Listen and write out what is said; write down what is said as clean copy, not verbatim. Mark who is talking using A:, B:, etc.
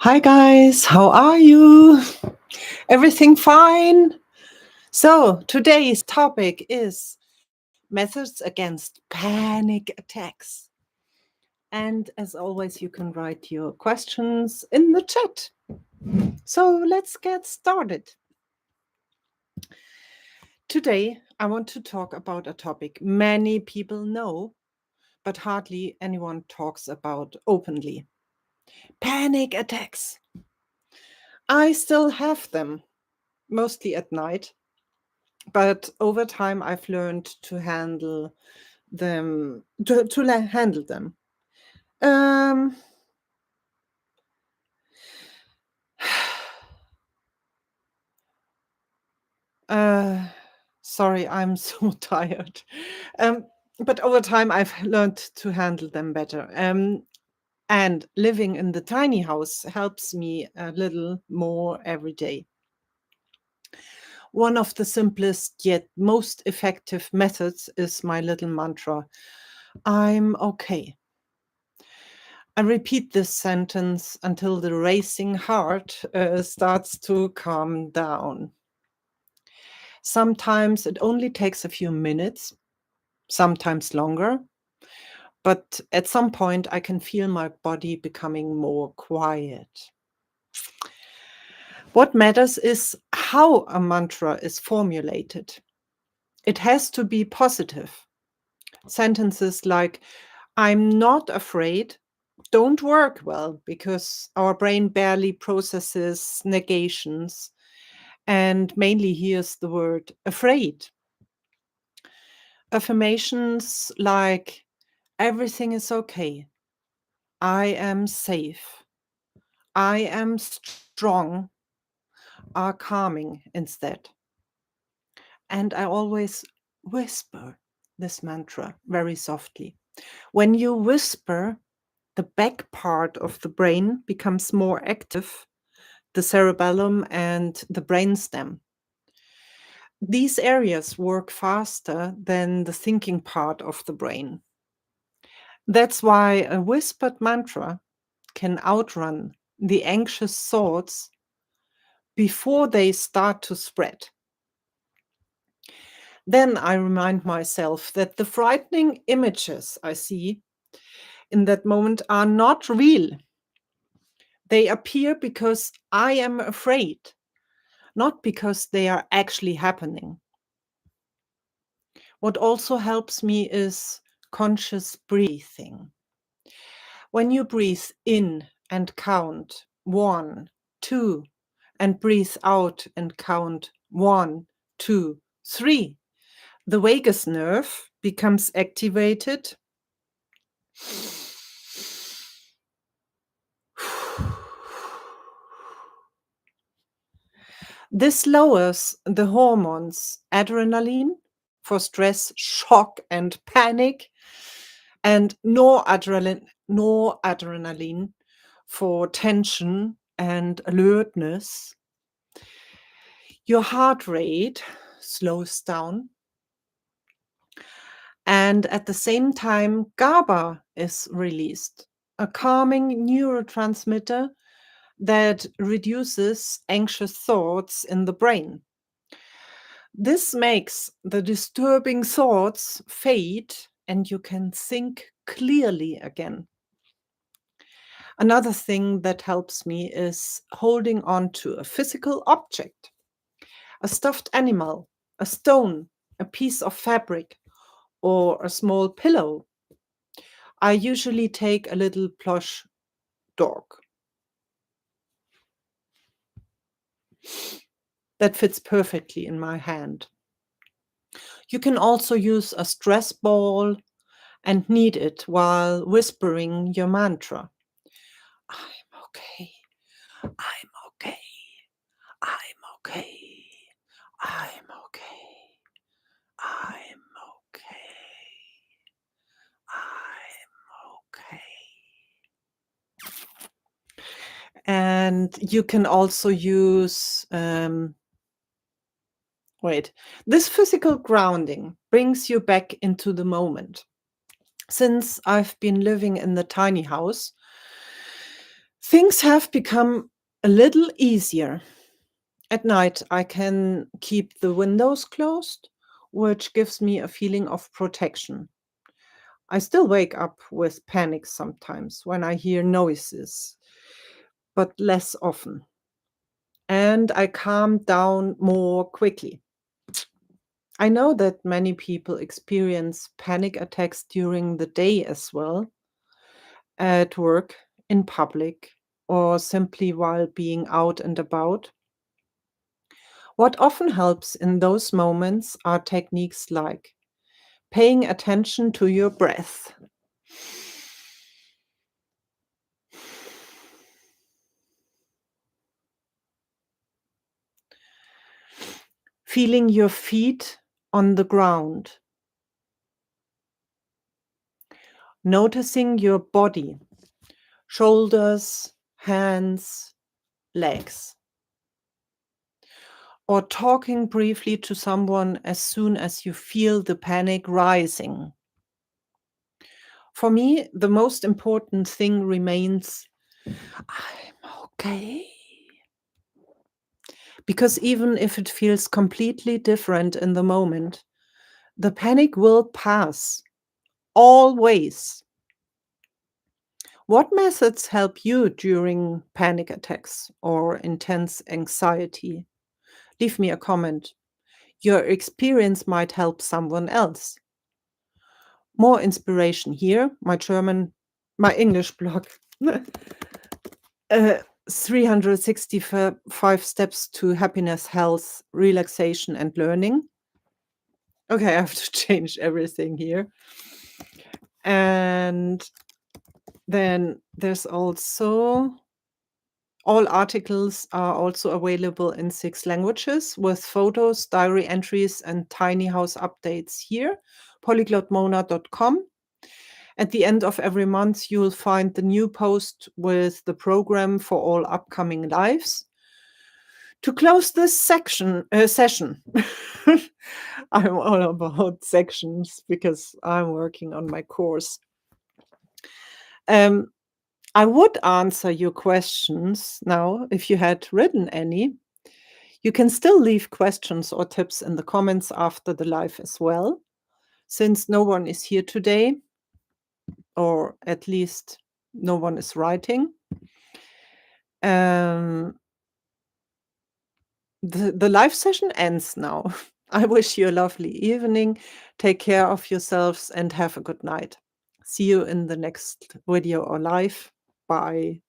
A: Hi guys, how are you? Everything fine? So, today's topic is methods against panic attacks. And as always, you can write your questions in the chat. So, let's get started. Today, I want to talk about a topic many people know, but hardly anyone talks about openly. Panic attacks. I still have them, mostly at night. But over time, I've learned to handle handle them. Um, uh, sorry, I'm so tired. Um, but over time, I've learned to handle them better. And living in the tiny house helps me a little more every day. One of the simplest yet most effective methods is my little mantra: I'm okay. I repeat this sentence until the racing heart starts to calm down. Sometimes it only takes a few minutes, sometimes longer, but at some point I can feel my body becoming more quiet. What matters is how a mantra is formulated. It has to be positive. Sentences like, I'm not afraid, don't work well because our brain barely processes negations and mainly hears the word afraid. Affirmations like, everything is okay, I am safe, I am strong, are calming instead. And I always whisper this mantra very softly. When you whisper, the back part of the brain becomes more active, the cerebellum and the brainstem. These areas work faster than the thinking part of the brain. That's why a whispered mantra can outrun the anxious thoughts before they start to spread. Then I remind myself that the frightening images I see in that moment are not real. They appear because I am afraid, not because they are actually happening. What also helps me is conscious breathing. When you breathe in and count 1, 2, and breathe out and count 1, 2, 3, the vagus nerve becomes activated. This lowers the hormones adrenaline for stress, shock, and panic, and noradrenaline for tension and alertness. Your heart rate slows down, and at the same time, GABA is released, a calming neurotransmitter that reduces anxious thoughts in the brain. This makes the disturbing thoughts fade and you can think clearly again. Another thing that helps me is holding on to a physical object, a stuffed animal, a stone, a piece of fabric, or a small pillow. I usually take a little plush dog. That fits perfectly in my hand. You can also use a stress ball and knead it while whispering your mantra. I'm okay. I'm okay. I'm okay. I'm okay. I'm okay. I'm okay. And you can also use, this physical grounding brings you back into the moment. Since I've been living in the tiny house, Things have become a little easier. At night, I can keep the windows closed, which gives me a feeling of protection. I still wake up with panic sometimes when I hear noises, but less often. And I calm down more quickly. I know that many people experience panic attacks during the day as well, at work, in public, or simply while being out and about. What often helps in those moments are techniques like paying attention to your breath, feeling your feet on the ground, noticing your body, shoulders, hands, legs, or talking briefly to someone as soon as you feel the panic rising. For me, the most important thing remains I'm okay. Because even if it feels completely different in the moment, the panic will pass, always. What methods help you during panic attacks or intense anxiety? Leave me a comment. Your experience might help someone else. More inspiration here, my English blog. 365 steps to happiness, health, relaxation, and learning. Okay, I have to change everything here. And then there's also all articles are also available in 6 languages with photos, diary entries, and tiny house updates here, polyglotmona.com. At the end of every month, you'll find the new post with the program for all upcoming lives. To close this session, I'm all about sections because I'm working on my course. Um, I would answer your questions now if you had written any. You can still leave questions or tips in the comments after the live as well. Since no one is here today, or at least no one is writing, the live session ends now. I wish you a lovely evening. Take care of yourselves and have a good night. See you in the next video or live. Bye.